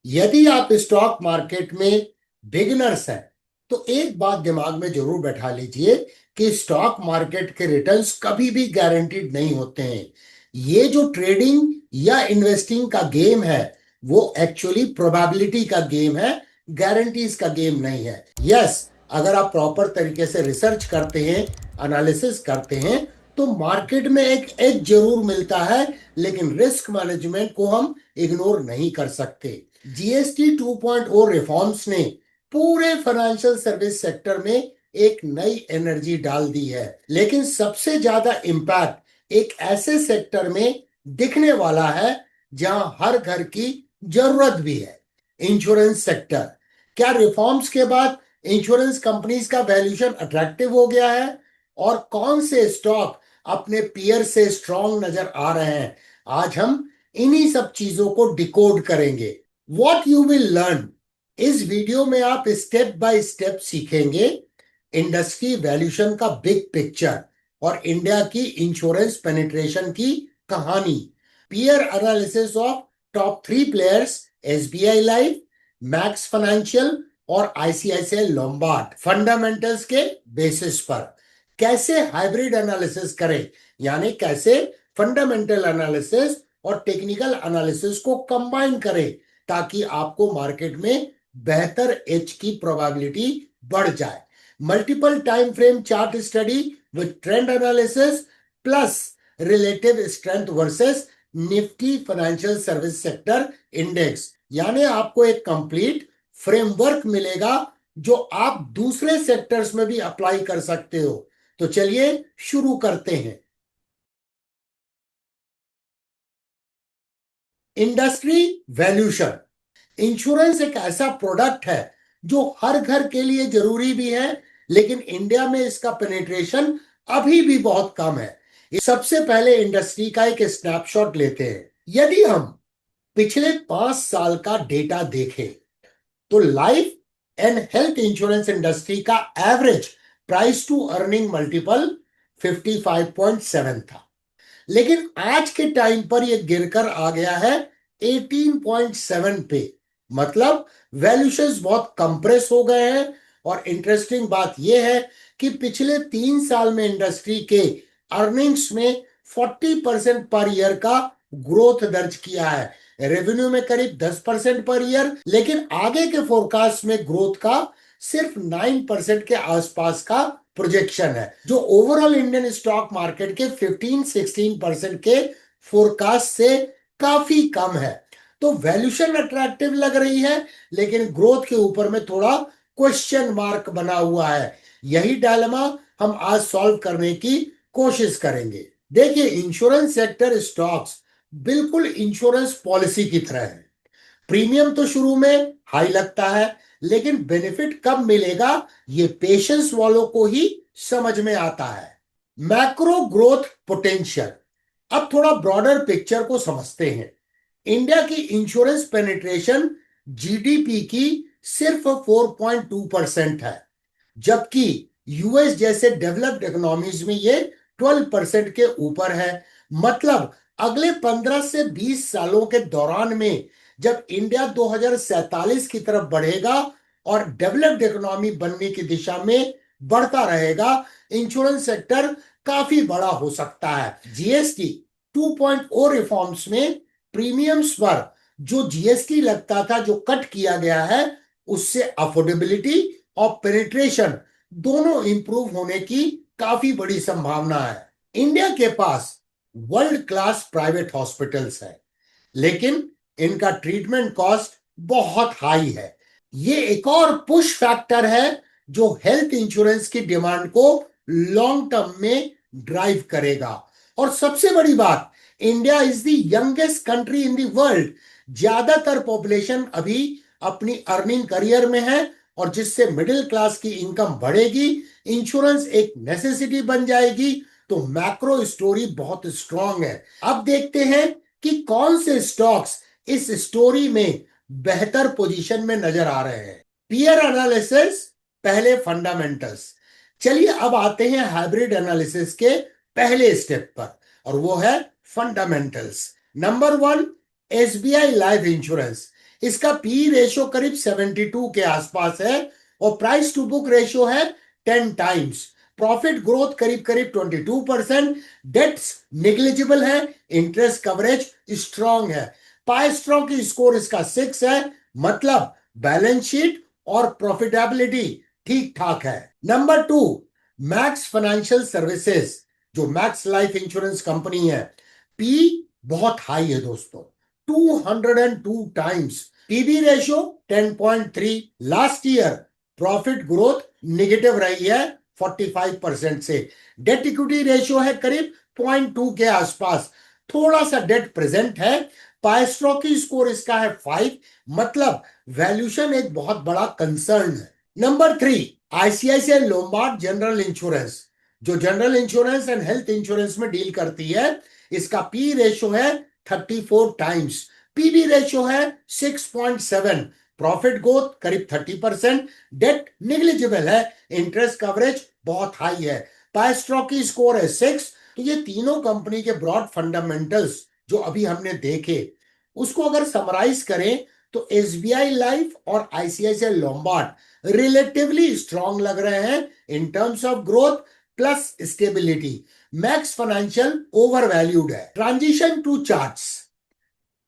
यदि आप stock market में बिगिनर्स हैं तो एक बात दिमाग में जरूर बैठा लीजिए कि स्टॉक मार्केट के रिटर्न्स कभी भी गारंटीड नहीं होते हैं। ये जो ट्रेडिंग या इन्वेस्टिंग का गेम है वो एक्चुअली प्रोबेबिलिटी का गेम है, गारंटीज का गेम नहीं है। यस, अगर आप प्रॉपर तरीके से रिसर्च करते हैं, एनालिसिस करते हैं तो मार्केट में एक एज जरूर मिलता है, लेकिन रिस्क मैनेजमेंट को हम इग्नोर नहीं कर सकते। जीएसटी 2.0 रिफॉर्म्स ने पूरे फाइनेंशियल सर्विस सेक्टर में एक नई एनर्जी डाल दी है, लेकिन सबसे ज्यादा इम्पैक्ट एक ऐसे सेक्टर में दिखने वाला है जहां हर घर की जरूरत भी है, इंश्योरेंस सेक्टर। क्या रिफॉर्म्स के बाद इंश्योरेंस कंपनीज का वैल्यूएशन अट्रैक्टिव हो गया है और कौन से स्टॉक अपने पीयर से स्ट्रॉन्ग नजर आ रहे हैं? आज हम इन्हीं सब चीजों को डिकोड करेंगे। वॉट यू विल लर्न, इस वीडियो में आप स्टेप बाय स्टेप सीखेंगे इंडस्ट्री वैल्यूएशन का बिग पिक्चर और इंडिया की इंश्योरेंस पेनिट्रेशन की कहानी, peer analysis of top 3 players, SBI life, Max financial और आईसीआईसीआई लोम्बार्ड, फंडामेंटल्स के बेसिस पर। कैसे हाइब्रिड एनालिसिस करें, यानी कैसे फंडामेंटल एनालिसिस और टेक्निकल एनालिसिस को कंबाइन करें ताकि आपको मार्केट में बेहतर एज की प्रोबेबिलिटी बढ़ जाए। Multiple time frame chart study with trend analysis plus relative strength versus Nifty financial service sector index, यानी आपको एक कंप्लीट फ्रेमवर्क मिलेगा जो आप दूसरे सेक्टर्स में भी अप्लाई कर सकते हो। तो चलिए शुरू करते हैं। Industry valuation. इंश्योरेंस एक ऐसा प्रोडक्ट है जो हर घर के लिए जरूरी भी है, लेकिन इंडिया में इसका पेनिट्रेशन अभी भी बहुत कम है। सबसे पहले इंडस्ट्री का एक स्नैपशॉट लेते हैं। यदि हम पिछले 5 साल का डेटा देखें तो life and health insurance industry का average price to earning multiple 55.7 था, लेकिन आज के टाइम पर यह गिरकर आ गया है 18.7 पे। मतलब वैल्यूएशंस बहुत कंप्रेस हो गए हैं। और इंटरेस्टिंग बात यह है कि पिछले 3 साल में इंडस्ट्री के अर्निंग्स में 40% पर ईयर का ग्रोथ दर्ज किया है, रेवेन्यू में करीब 10% पर ईयर, लेकिन आगे के फोरकास्ट में ग्रोथ का सिर्फ 9% के आसपास का प्रोजेक्शन है, जो ओवरऑल इंडियन स्टॉक मार्केट के 15-16% के फोरकास्ट से काफी कम है। तो वैल्यूएशन अट्रैक्टिव लग रही है, लेकिन ग्रोथ के ऊपर में थोड़ा क्वेश्चन मार्क बना हुआ है। यही डायलेमा हम आज सॉल्व करने की कोशिश करेंगे। देखिए, इंश्योरेंस सेक्टर स्टॉक्स बिल्कुल इंश्योरेंस पॉलिसी की तरह है। प्रीमियम तो शुरू में हाई लगता है, लेकिन बेनिफिट कब मिलेगा ये पेशेंस वालों को ही समझ में आता है। Macro growth potential. अब थोड़ा ब्रॉडर पिक्चर को समझते हैं। इंडिया की इंश्योरेंस पेनिट्रेशन जीडीपी की सिर्फ 4.2% है, जबकि यूएस जैसे डेवलप्ड इकोनॉमीज में ये 12% के ऊपर है। मतलब अगले 15 से 20 सालों के दौरान में जब इंडिया 2047 की तरफ बढ़ेगा और डेवलप्ड इकोनॉमी बनने की दिशा में बढ़ता रहेगा, इंश्योरेंस सेक्टर काफी बड़ा हो सकता है। जीएसटी 2.0 रिफॉर्म्स में प्रीमियम्स पर जो जीएसटी लगता था, जो कट किया गया है, उससे अफोर्डेबिलिटी और पेनिट्रेशन दोनों इंप्रूव होने की काफी बड़ी संभावना है। इंडिया के पास वर्ल्ड क्लास प्राइवेट हॉस्पिटल्स है, लेकिन इनका ट्रीटमेंट कॉस्ट बहुत हाई है। ये एक और पुश फैक्टर है जो हेल्थ इंश्योरेंस की डिमांड को लॉन्ग टर्म में ड्राइव करेगा। और सबसे बड़ी बात, India is the youngest country in the world. ज्यादातर पॉपुलेशन अभी अपनी अर्निंग करियर में है, और जिससे मिडिल क्लास की इनकम बढ़ेगी, इंश्योरेंस एक नेसेसिटी बन जाएगी। तो मैक्रो स्टोरी बहुत स्ट्रांग है। अब देखते हैं कि कौन से स्टॉक्स इस स्टोरी में बेहतर पोजीशन में नजर आ रहे हैं। पीयर एनालिसिस, पहले फंडामेंटल्स। चलिए अब आते हैं हाइब्रिड एनालिसिस के पहले स्टेप पर, और वो है fundamentals. Number 1, SBI life insurance. इसका पी रेशियो करीब 72 के आसपास है और प्राइस टू बुक रेशियो है 10 टाइम्स। प्रॉफिट ग्रोथ करीब करीब 22%, डेट्स नेग्लिजिबल है, इंटरेस्ट कवरेज स्ट्रांग है। पाई स्ट्रांग की स्कोर इसका 6 है, मतलब बैलेंस शीट और प्रॉफिटेबिलिटी ठीक ठाक है। नंबर 2, मैक्स फाइनेंशियल सर्विसेज, जो मैक्स लाइफ इंश्योरेंस कंपनी है, पी बहुत हाई है दोस्तों, 202 times. PB ratio 10.3। Last year profit growth negative रही है 45% से। डेट इक्विटी रेशियो है करीब 0.2 के आसपास, थोड़ा सा डेट प्रेजेंट है। पाइस्ट्रो की स्कोर इसका है 5, मतलब वैल्यूएशन एक बहुत बड़ा कंसर्न है। Number 3, ICICI Lombard general insurance, जो general insurance and health insurance में डील करती है, इसका पी रेशियो है 34 टाइम्स, पीबी रेशियो है 6.7, प्रॉफिट ग्रोथ करीब 30%, डेट निग्लिजिबल है, इंटरेस्ट कवरेज बहुत हाई है। पाइस्ट्रो की स्कोर है 6। तो ये तीनों कंपनी के ब्रॉड फंडामेंटल्स जो अभी हमने देखे, उसको अगर समराइज करें तो एसबीआई लाइफ और आईसीआईसीआई लोम्बार्ड रिलेटिवली स्ट्रांग लग रहे हैं in terms of growth plus stability. Max financial over valued है। Transition to charts.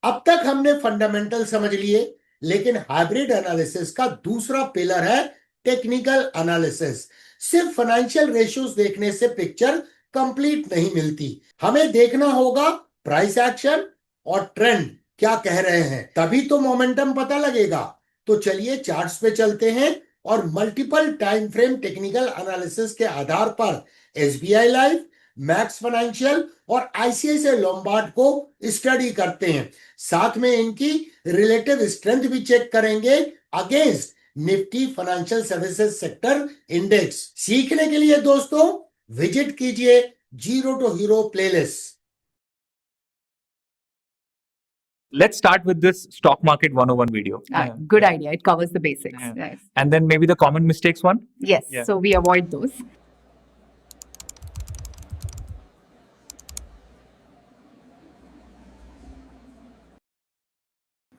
अब तक हमने फंडामेंटल समझ लिए, लेकिन हाइब्रिड एनालिसिस का दूसरा पिलर है टेक्निकल एनालिसिस। सिर्फ फाइनेंशियल रेशियोज देखने से पिक्चर कंप्लीट नहीं मिलती, हमें देखना होगा प्राइस एक्शन और ट्रेंड क्या कह रहे हैं, तभी तो मोमेंटम पता लगेगा। तो चलिए चार्ट्स पे चलते हैं और multiple time frame technical analysis के आधार पर एसबीआई लाइफ, मैक्स फाइनेंशियल और आईसीआईसीआई लोम्बार्ड को स्टडी करते हैं। साथ में इनकी रिलेटिव स्ट्रेंथ भी चेक करेंगे against Nifty financial services sector index. सीखने के लिए दोस्तों विजिट कीजिए zero to hero playlist. Let's start with this stock market 101 video. Good idea. It covers the basics. Yeah. Yes. And then maybe the common mistakes one. Yes. Yeah. So we avoid those.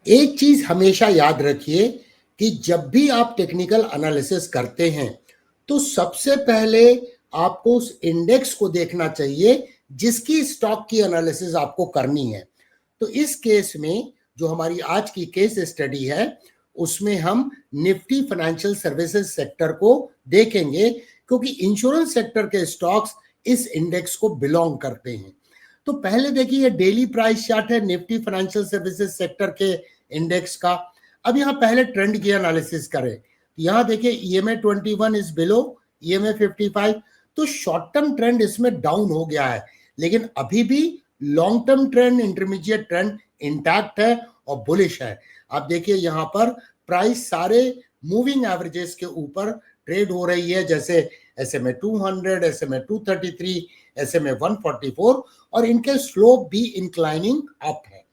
एक चीज हमेशा याद रखिए कि जब भी आप technical analysis करते हैं तो सबसे पहले आपको उस इंडेक्स को देखना चाहिए जिसकी स्टॉक की एनालिसिस आपको करनी है। तो इस केस में जो हमारी आज की केस स्टडी है उसमें हम निफ्टी फाइनेंशियल सर्विसेज सेक्टर को देखेंगे, क्योंकि इंश्योरेंस सेक्टर के स्टॉक्स इस इंडेक्स को बिलोंग करते हैं। तो पहले देखिए डेली प्राइस चार्ट है निफ्टी फाइनेंशियल सर्विसेज सेक्टर के इंडेक्स का। अब यहाँ पहले ट्रेंड की एनालिसिस करें, यहाँ देखिए EMA 21 इज बिलो EMA 55, तो शॉर्ट टर्म ट्रेंड इसमें डाउन हो गया है, लेकिन अभी भी long term trend, intermediate trend intact है और बुलिश है। आप देखिए यहाँ पर प्राइस सारे मूविंग एवरेजेस के ऊपर ट्रेड हो रही है, जैसे SMA 200, SMA 233, SMA 144, और इनके स्लोप भी इंक्लाइनिंग अप है।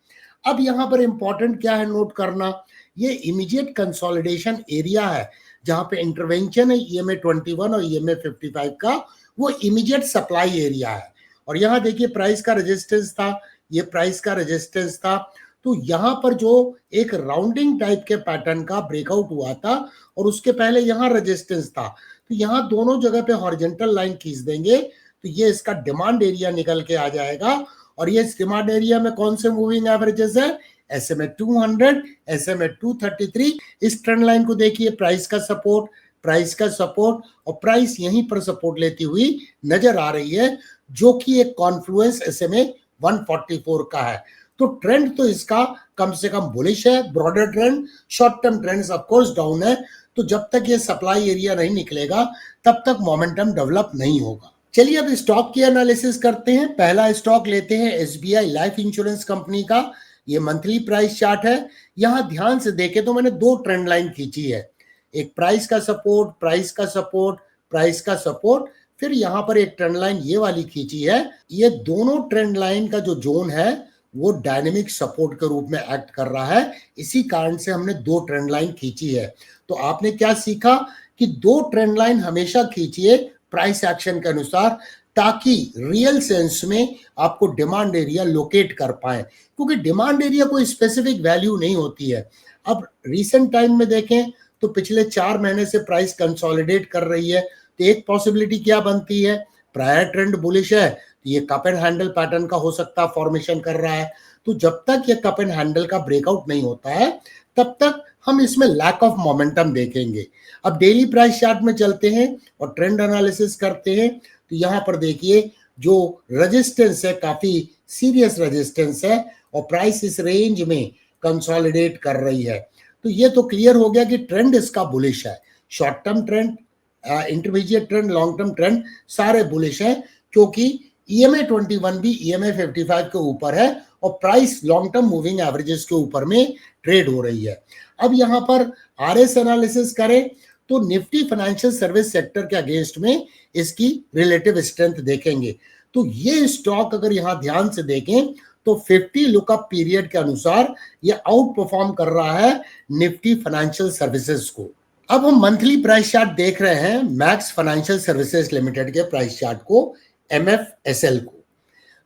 अब यहाँ पर इंपॉर्टेंट क्या है नोट करना, ये इमीडिएट कंसोलिडेशन एरिया है जहाँ पे इंटरवेंशन है EMA 21 और EMA 55 का, वो इमीडिएट सप्लाई एरिया है। और यहाँ देखिए प्राइस का रेजिस्टेंस था, ये प्राइस का रेजिस्टेंस था, तो यहाँ पर जो एक राउंडिंग टाइप के पैटर्न का ब्रेकआउट हुआ था और उसके पहले यहाँ रेजिस्टेंस था, तो यहाँ दोनों जगह पे हॉरिजॉन्टल लाइन खींच देंगे तो ये इसका डिमांड एरिया निकल के आ जाएगा। और ये डिमांड एरिया में कौन से मूविंग एवरेजेस है, SMA 200, SMA 233। इस ट्रेंड लाइन को देखिए, प्राइस का सपोर्ट, प्राइस का सपोर्ट, और प्राइस यहीं पर सपोर्ट लेती हुई नजर आ रही है, जो कि एक कॉन्फ्लुएंस SMA 144 का है। तो ट्रेंड तो इसका कम से कम बुलिश है, broader trend. Short term trends of course down है, तो जब तक ये सप्लाई एरिया नहीं निकलेगा तब तक मोमेंटम डेवलप नहीं होगा। चलिए अब स्टॉक की एनालिसिस करते हैं। पहला स्टॉक लेते हैं एसबीआई लाइफ इंश्योरेंस कंपनी का। ये मंथली प्राइस चार्ट है। यहाँ ध्यान से देखें तो मैंने दो ट्रेंड लाइन खींची है, एक प्राइस का सपोर्ट, प्राइस का सपोर्ट, प्राइस का सपोर्ट, फिर यहाँ पर एक ट्रेंड लाइन ये वाली खींची है। ये दोनों ट्रेंड लाइन का जो जोन है वो डायनेमिक सपोर्ट के रूप में एक्ट कर रहा है, इसी कारण से हमने दो ट्रेंड लाइन खींची है। तो आपने क्या सीखा कि दो ट्रेंड लाइन हमेशा खींचिए प्राइस एक्शन के अनुसार, ताकि रियल सेंस में आपको डिमांड एरिया लोकेट कर पाए, क्योंकि डिमांड एरिया कोई स्पेसिफिक वैल्यू नहीं होती है। अब रीसेंट टाइम में देखें तो पिछले 4 महीने से प्राइस कंसोलिडेट कर रही है, तो एक पॉसिबिलिटी क्या बनती है, प्रायर ट्रेंड बुलिश है, तो ये कप एंड हैंडल पैटर्न का हो सकता है फॉर्मेशन कर रहा है। तो जब तक ये कप एंड हैंडल का ब्रेकआउट नहीं होता है तब तक हम इसमें लैक ऑफ मोमेंटम देखेंगे। अब डेली प्राइस चार्ट में चलते हैं और ट्रेंड एनालिसिस करते हैं, तो यहां पर देखिए जो रेजिस्टेंस है काफी सीरियस रेजिस्टेंस है और प्राइस इस रेंज में कंसोलिडेट कर रही है। तो ये तो क्लियर हो गया कि ट्रेंड इसका बुलिश है। Short term trend, intermediate trend, long term trend सारे बुलिश है, क्योंकि EMA 21 भी EMA 55 के ऊपर है और price long term moving averages के ऊपर में ट्रेड हो रही है। अब यहां पर RS एनालिसिस करें तो निफ्टी फाइनेंशियल सर्विस सेक्टर के अगेंस्ट में इसकी रिलेटिव स्ट्रेंथ देखेंगे। तो ये स्टॉक अगर यहां ध्यान से देखें तो 50 लुकअप पीरियड के अनुसार ये आउट परफॉर्म कर रहा है निफ्टी फाइनेंशियल सर्विसेज को। अब हम मंथली प्राइस चार्ट देख रहे हैं मैक्स फाइनेंशियल सर्विसेज लिमिटेड के प्राइस चार्ट को, MFSL को।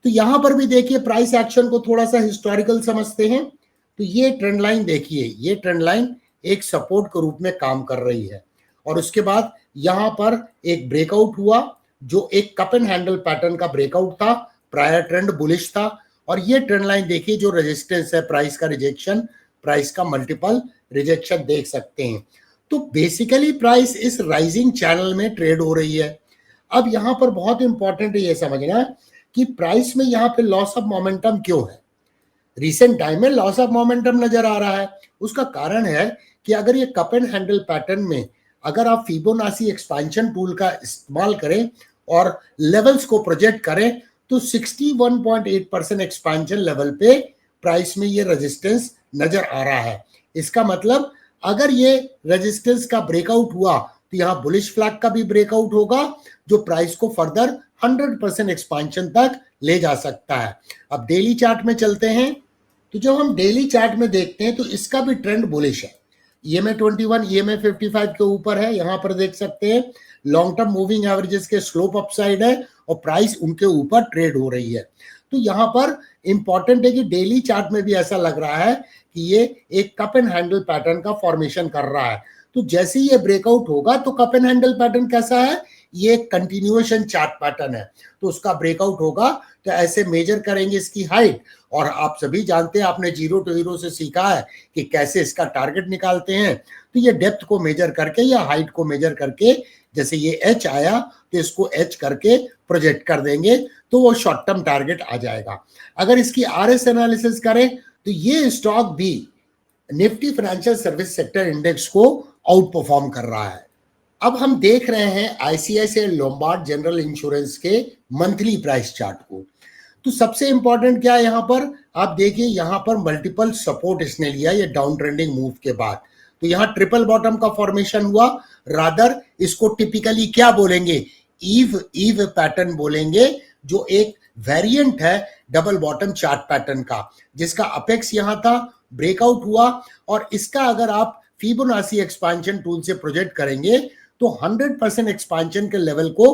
तो यहां पर भी देखिए प्राइस एक्शन को थोड़ा सा हिस्टोरिकल समझते हैं, तो ये ट्रेंड लाइन देखिए, ये ट्रेंड लाइन एक सपोर्ट के रूप में काम कर रही है और उसके बाद यहां पर एक ब्रेकआउट हुआ जो एक कप एंड हैंडल पैटर्न का ब्रेकआउट था, प्रायर ट्रेंड बुलिश था। और ये ट्रेंड लाइन देखिए जो रेजिस्टेंस है, प्राइस का रिजेक्शन, प्राइस का मल्टीपल रिजेक्शन देख सकते हैं। तो बेसिकली प्राइस इस राइजिंग चैनल में ट्रेड हो रही है। अब यहां पर बहुत इंपॉर्टेंट है ये समझना कि प्राइस में यहां पे लॉस ऑफ मोमेंटम क्यों है। रिसेंट टाइम में लॉस ऑफ मोमेंटम नजर आ रहा है, उसका कारण है कि अगर ये कप एंड हैंडल पैटर्न में अगर आप फिबोनाची एक्सपेंशन टूल का इस्तेमाल करें और लेवल्स को प्रोजेक्ट करें तो 61.8% एक्सपेंशन लेवल पे प्राइस में ये रेजिस्टेंस नजर आ रहा है। इसका मतलब अगर ये रेजिस्टेंस का ब्रेकआउट हुआ तो यहाँ बुलिश फ्लैग का भी ब्रेकआउट होगा जो प्राइस को फर्दर 100% एक्सपेंशन तक ले जा सकता है। अब डेली चार्ट में चलते हैं, तो जब हम डेली चार्ट में देखते हैं तो इसका भी ट्रेंड बुलिश है। EMA 21 EMA 55 के ऊपर है, यहां पर देख सकते हैं लॉन्ग टर्म मूविंग एवरेजेस के स्लोप अपसाइड है और प्राइस उनके ऊपर ट्रेड हो रही है। तो यहां पर इंपॉर्टेंट है कि डेली चार्ट में भी ऐसा लग रहा है कि ये एक कप एंड हैंडल पैटर्न का फॉर्मेशन कर रहा है। तो जैसे ही ये ब्रेकआउट होगा तो कप एंड हैंडल पैटर्न कैसा है, ये कंटिन्यूएशन चार्ट पैटर्न है, तो उसका ब्रेकआउट होगा तो ऐसे मेजर करेंगे इसकी हाइट। और आप सभी जानते हैं, आपने जीरो टू हीरो से सीखा है कि कैसे इसका टारगेट निकालते हैं। तो ये डेप्थ को मेजर करके या हाइट को मेजर करके, जैसे ये H आया तो इसको H करके प्रोजेक्ट कर देंगे तो वो शॉर्ट टर्म टारगेट आ जाएगा। अगर इसकी RS एनालिसिस करें तो ये स्टॉक भी Nifty financial service sector index को आउट परफॉर्म कर रहा है। अब हम देख रहे हैं ICICI लोम्बार्ड जनरल इंश्योरेंस के मंथली प्राइस चार्ट को। तो सबसे इंपॉर्टेंट क्या है यहां पर, आप देखिए यहां पर मल्टीपल सपोर्ट इसने लिया ये डाउन ट्रेंडिंग मूव के बाद। तो यहां ट्रिपल बॉटम का फॉर्मेशन हुआ, रादर इसको टिपिकली क्या बोलेंगे, ईव पैटर्न बोलेंगे, जो एक वेरिएंट है डबल बॉटम चार्ट पैटर्न का, जिसका अपेक्स यहां था, ब्रेकआउट हुआ और इसका अगर आप फिबोनाची एक्सपेंशन टूल से प्रोजेक्ट करेंगे तो 100% एक्सपेंशन के लेवल को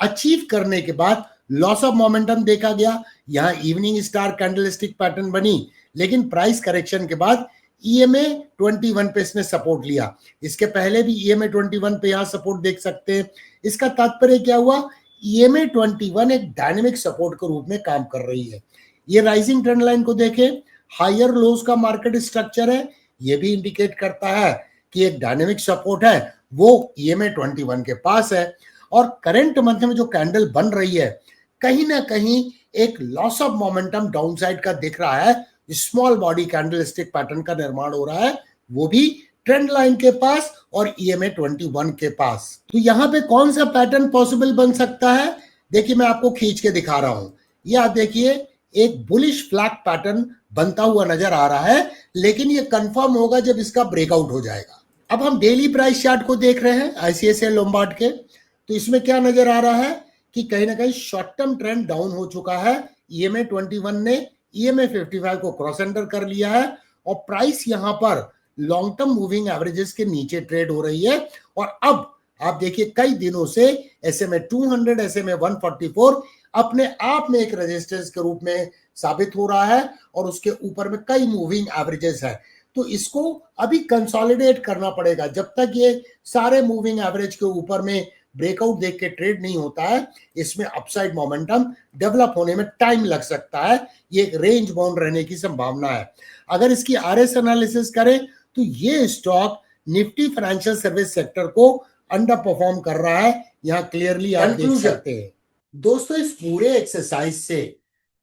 अचीव करने के बाद लॉस ऑफ मोमेंटम देखा गया। यहां इवनिंग स्टार कैंडलस्टिक पैटर्न बनी, लेकिन प्राइस करेक्शन के बाद EMA 21 पे इसने सपोर्ट लिया। इसके पहले भी EMA 21 पे यहां सपोर्ट देख सकते हैं। इसका तात्पर्य क्या हुआ, EMA 21 एक डायनेमिक सपोर्ट के रूप में काम कर रही है। ये राइजिंग ट्रेंड लाइन को देखें, हायर लोज का मार्केट स्ट्रक्चर है, ये भी इंडिकेट करता है कि एक डायनेमिक सपोर्ट है वो EMA 21 के पास है। और करंट मंथ में जो कैंडल बन रही है कहीं ना कहीं एक लॉस ऑफ मोमेंटम डाउनसाइड का दिख रहा है, स्मॉल बॉडी कैंडलस्टिक पैटर्न का निर्माण हो रहा है, वो भी ट्रेंड लाइन के पास और EMA 21 के पास। तो यहां पे कौन सा पैटर्न पॉसिबल बन सकता है, देखिए मैं आपको खींच के दिखा रहा हूं। ये आप देखिए एक बुलिश फ्लैग पैटर्न बनता हुआ नजर आ रहा है, लेकिन ये कंफर्म होगा जब इसका ब्रेकआउट हो जाएगा। अब हम डेली प्राइस चार्ट को देख रहे हैं ICICI लोम्बार्ड के, तो इसमें क्या नजर आ रहा है कि कहीं ना कहीं शॉर्ट टर्म ट्रेंड डाउन हो चुका है। EMA 21 ने EMA 55 को क्रॉस अंडर कर लिया है और प्राइस यहां पर लॉन्ग टर्म मूविंग एवरेजेस के नीचे ट्रेड हो रही है और अब आप देखिए कई दिनों से SMA 200, SMA 144 अपने आप में एक रेजिस्टेंस के रूप में साबित हो रहा है और उसके ऊपर में कई मूविंग एवरेजेस है। तो इसको अभी कंसोलिडेट करना पड़ेगा। जब तक ये सारे मूविंग एवरेज के ऊपर में ब्रेकआउट देख के ट्रेड नहीं होता है, इसमें अपसाइड मोमेंटम डेवलप होने में टाइम लग सकता है। ये एक रेंज बाउंड रहने की संभावना है। अगर इसकी RS एनालिसिस करें तो ये stock Nifty financial service sector को अंडर परफॉर्म कर रहा है, यहां क्लियरली आप देख सकते हैं। दोस्तों, इस पूरे एक्सरसाइज से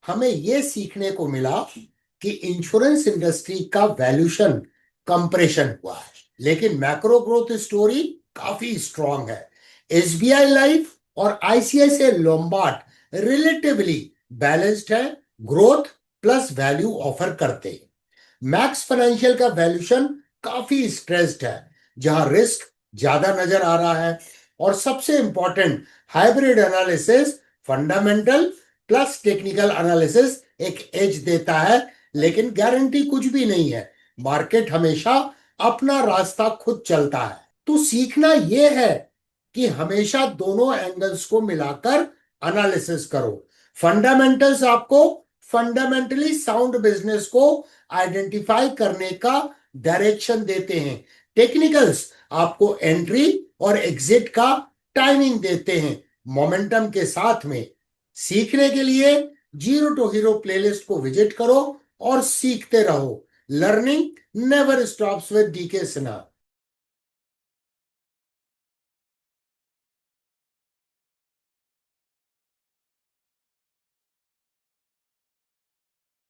हमें यह सीखने को मिला कि इंश्योरेंस इंडस्ट्री का वैल्यूएशन कंप्रेशन हुआ है, लेकिन मैक्रो ग्रोथ स्टोरी काफी स्ट्रांग है। SBI लाइफ और ICICI लोम्बार्ड रिलेटिवली बैलेंस्ड है, ग्रोथ प्लस वैल्यू ऑफर करते हैं। मैक्स फाइनेंशियल का वैल्यूएशन काफी स्ट्रेस्ड है, जहां रिस्क ज्यादा नजर आ रहा है। और सबसे important, hybrid analysis fundamental plus technical analysis एक एज देता है, लेकिन गारंटी कुछ भी नहीं है। मार्केट हमेशा अपना रास्ता खुद चलता है। तो सीखना यह है कि हमेशा दोनों एंगल्स को मिलाकर एनालिसिस करो। फंडामेंटल्स आपको फंडामेंटली साउंड बिजनेस को आइडेंटिफाई करने का डायरेक्शन देते हैं। टेक्निकल्स आपको एंट्री और एग्जिट का टाइमिंग देते हैं मोमेंटम के साथ में। सीखने के लिए जीरो टू हीरो प्लेलिस्ट को विजिट करो और सीखते रहो। Learning never stops with DK Sinha.